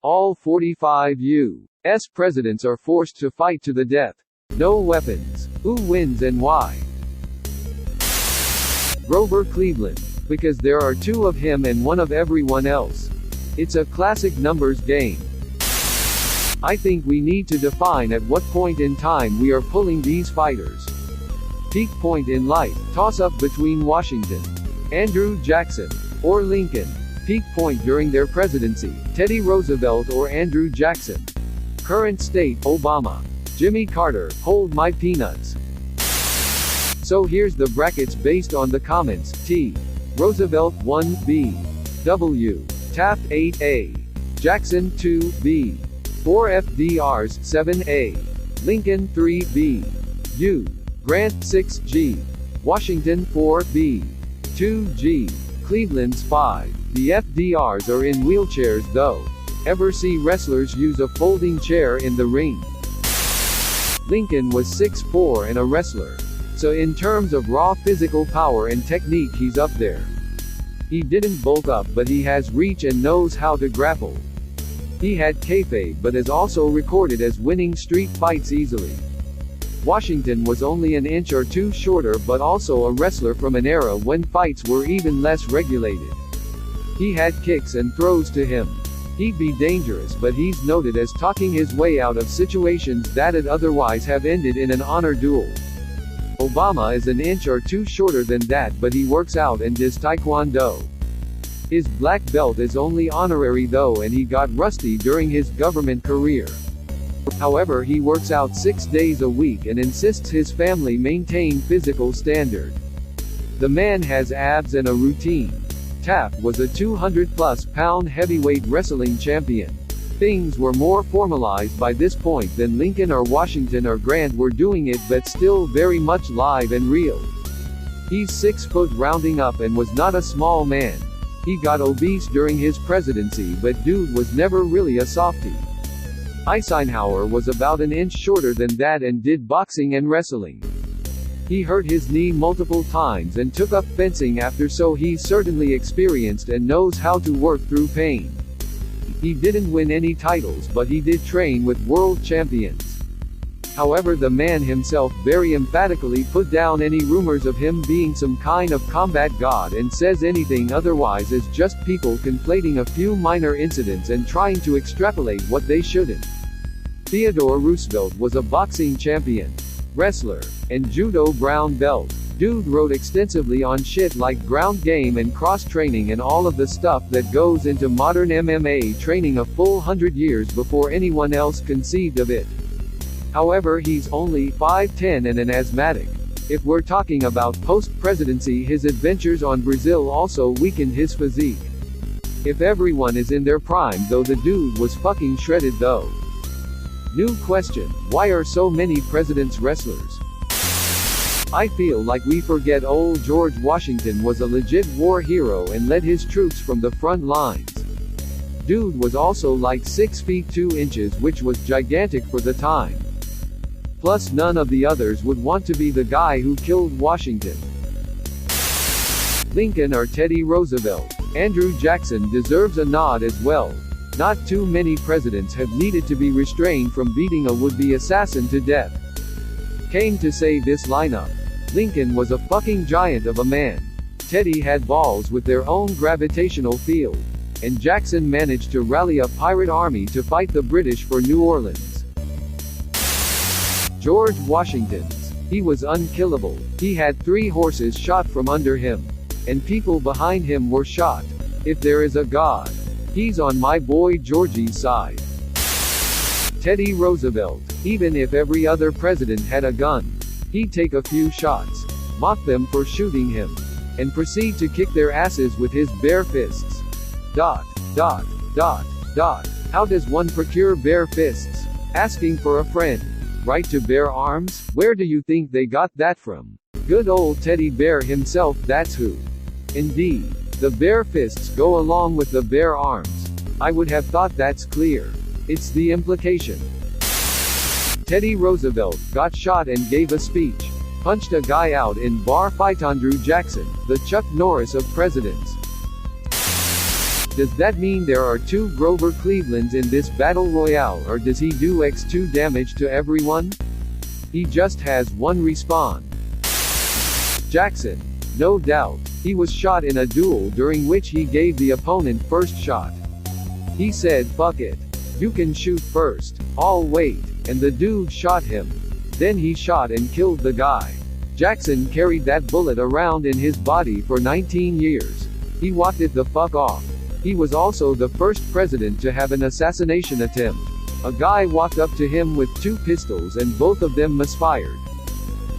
All 45 U.S. presidents are forced to fight to the death. No weapons. Who wins and why? Grover Cleveland. Because there are two of him and one of everyone else. It's a classic numbers game. I think we need to define at what point in time we are pulling these fighters. Peak point in life, toss-up between Washington, Andrew Jackson, or Lincoln. Peak point during their presidency, Teddy Roosevelt or Andrew Jackson. Current state, Obama. Jimmy Carter, hold my peanuts. So here's the brackets based on the comments. T. Roosevelt 1B. W. Taft 8A. Jackson 2B. 4 FDRs 7A. Lincoln 3B. U. Grant 6G. Washington 4B. 2G. Cleveland's 5. The FDRs are in wheelchairs though. Ever see wrestlers use a folding chair in the ring? Lincoln was 6'4" and a wrestler. So in terms of raw physical power and technique he's up there. He didn't bulk up but he has reach and knows how to grapple. He had kayfabe but is also recorded as winning street fights easily. Washington was only an inch or two shorter but also a wrestler from an era when fights were even less regulated. He had kicks and throws to him. He'd be dangerous but he's noted as talking his way out of situations that'd otherwise have ended in an honor duel. Obama is an inch or two shorter than that but he works out and does taekwondo. His black belt is only honorary though and he got rusty during his government career. However he works out 6 days a week and insists his family maintain physical standard. The man has abs and a routine. Taft was a 200-plus pound heavyweight wrestling champion. Things were more formalized by this point than Lincoln or Washington or Grant were doing it but still very much live and real. He's 6 foot rounding up and was not a small man. He got obese during his presidency but dude was never really a softie. Eisenhower was about an inch shorter than that and did boxing and wrestling. He hurt his knee multiple times and took up fencing after so he's certainly experienced and knows how to work through pain. He didn't win any titles but he did train with world champions. However the man himself very emphatically put down any rumors of him being some kind of combat god and says anything otherwise is just people conflating a few minor incidents and trying to extrapolate what they shouldn't. Theodore Roosevelt was a boxing champion, wrestler, and judo brown belt. Dude wrote extensively on shit like ground game and cross-training and all of the stuff that goes into modern MMA training a full 100 years before anyone else conceived of it. However he's only 5'10" and an asthmatic. If we're talking about post-presidency his adventures on Brazil also weakened his physique. If everyone is in their prime though the dude was fucking shredded though. New question, why are so many presidents wrestlers? I feel like we forget old George Washington was a legit war hero and led his troops from the front lines. Dude was also like 6 feet 2 inches which was gigantic for the time. Plus none of the others would want to be the guy who killed Washington. Lincoln or Teddy Roosevelt. Andrew Jackson deserves a nod as well. Not too many presidents have needed to be restrained from beating a would-be assassin to death. Came to say this lineup. Lincoln was a fucking giant of a man. Teddy had balls with their own gravitational field. And Jackson managed to rally a pirate army to fight the British for New Orleans. George Washington. He was unkillable. He had 3 horses shot from under him. And people behind him were shot. If there is a God, he's on my boy Georgie's side. Teddy Roosevelt. Even if every other president had a gun, he'd take a few shots, mock them for shooting him, and proceed to kick their asses with his bare fists. ... How does one procure bare fists? Asking for a friend. Right to bear arms? Where do you think they got that from? Good old Teddy Bear himself, that's who. Indeed. The bare fists go along with the bare arms. I would have thought that's clear. It's the implication. Teddy Roosevelt got shot and gave a speech. Punched a guy out in bar fight. Andrew Jackson, the Chuck Norris of presidents. Does that mean there are 2 Grover Clevelands in this battle royale, or does he do X2 damage to everyone? He just has one respawn. Jackson. No doubt. He was shot in a duel during which he gave the opponent first shot. He said fuck it. You can shoot first. I'll wait. And the dude shot him. Then he shot and killed the guy. Jackson carried that bullet around in his body for 19 years. He walked it the fuck off. He was also the first president to have an assassination attempt. A guy walked up to him with 2 pistols and both of them misfired.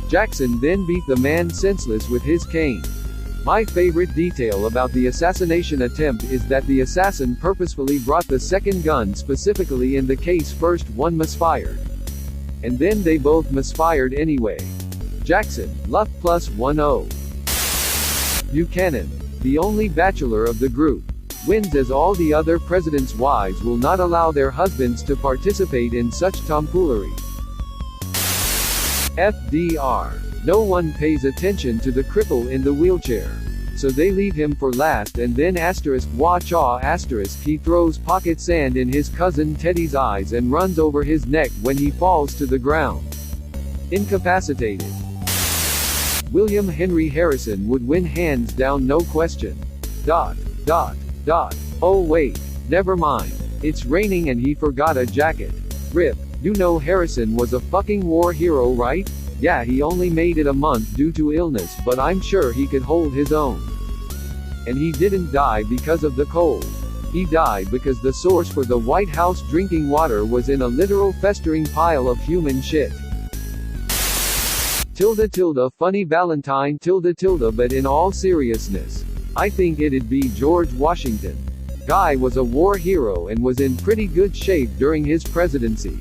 Jackson then beat the man senseless with his cane. My favorite detail about the assassination attempt is that the assassin purposefully brought the second gun specifically in the case first one misfired. And then they both misfired anyway. Jackson, luck plus 10. Buchanan, the only bachelor of the group, wins as all the other presidents' wives will not allow their husbands to participate in such tomfoolery. FDR. No one pays attention to the cripple in the wheelchair. So they leave him for last and then watch he throws pocket sand in his cousin Teddy's eyes and runs over his neck when he falls to the ground. Incapacitated. William Henry Harrison would win hands down, no question. Oh wait, never mind. It's raining and he forgot a jacket. RIP. You know Harrison was a fucking war hero, right? Yeah, he only made it a month due to illness, but I'm sure he could hold his own. And he didn't die because of the cold. He died because the source for the White House drinking water was in a literal festering pile of human shit. Funny Valentine but in all seriousness, I think it'd be George Washington. Guy was a war hero and was in pretty good shape during his presidency.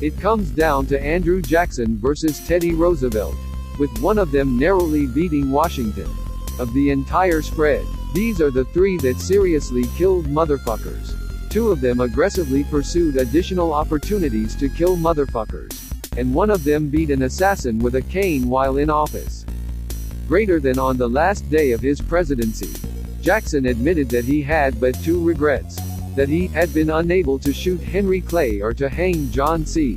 It comes down to Andrew Jackson versus Teddy Roosevelt, with one of them narrowly beating Washington. Of the entire spread, these are the 3 that seriously killed motherfuckers. 2 of them aggressively pursued additional opportunities to kill motherfuckers. And one of them beat an assassin with a cane while in office. Greater than on the last day of his presidency, Jackson admitted that he had but 2 regrets. That he had been unable to shoot Henry Clay or to hang John C.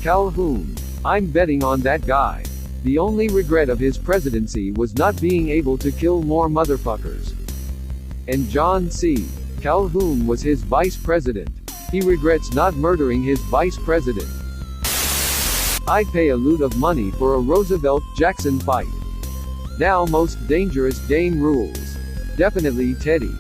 Calhoun. I'm betting on that guy. The only regret of his presidency was not being able to kill more motherfuckers. And John C. Calhoun was his vice president. He regrets not murdering his vice president. I'd pay a loot of money for a Roosevelt-Jackson fight. Now most dangerous game rules. Definitely Teddy.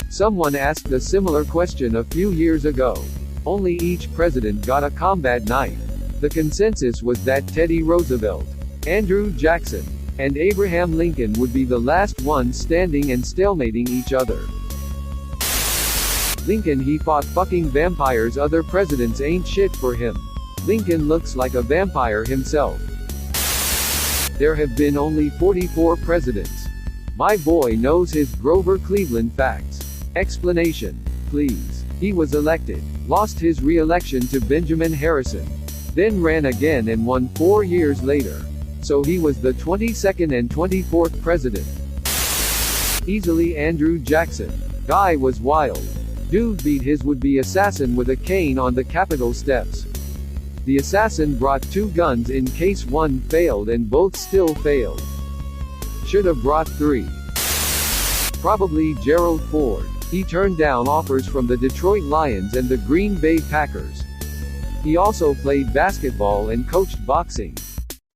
Someone asked a similar question a few years ago. Only each president got a combat knife. The consensus was that Teddy Roosevelt, Andrew Jackson, and Abraham Lincoln would be the last ones standing and stalemating each other. Lincoln, he fought fucking vampires. Other presidents ain't shit for him. Lincoln looks like a vampire himself. There have been only 44 presidents. My boy knows his Grover Cleveland facts. Explanation, please. He was elected, lost his re-election to Benjamin Harrison, then ran again and won 4 years later. So he was the 22nd and 24th president. Easily Andrew Jackson. Guy was wild. Dude beat his would-be assassin with a cane on the Capitol steps. The assassin brought 2 guns in case one failed and both still failed. Should have brought 3. Probably Gerald Ford. He turned down offers from the Detroit Lions and the Green Bay Packers. He also played basketball and coached boxing.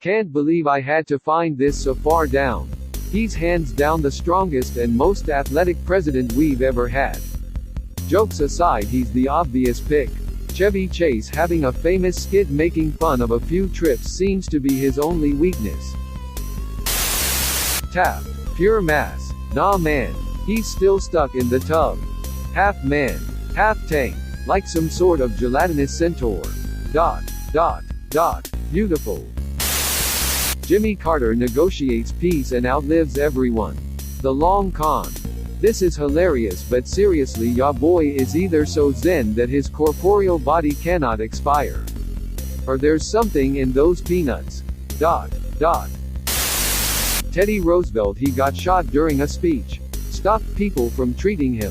Can't believe I had to find this so far down. He's hands down the strongest and most athletic president we've ever had. Jokes aside, he's the obvious pick. Chevy Chase having a famous skit making fun of a few trips seems to be his only weakness. Tap. Pure mass. Nah man. He's still stuck in the tub. Half man, half tank, like some sort of gelatinous centaur. ... Beautiful. Jimmy Carter negotiates peace and outlives everyone. The long con. This is hilarious, but seriously, ya boy is either so zen that his corporeal body cannot expire, or there's something in those peanuts. ... Teddy Roosevelt, he got shot during a speech. stopped people from treating him.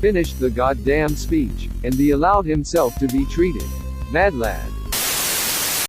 Finished the goddamn speech, and he allowed himself to be treated. Mad lad.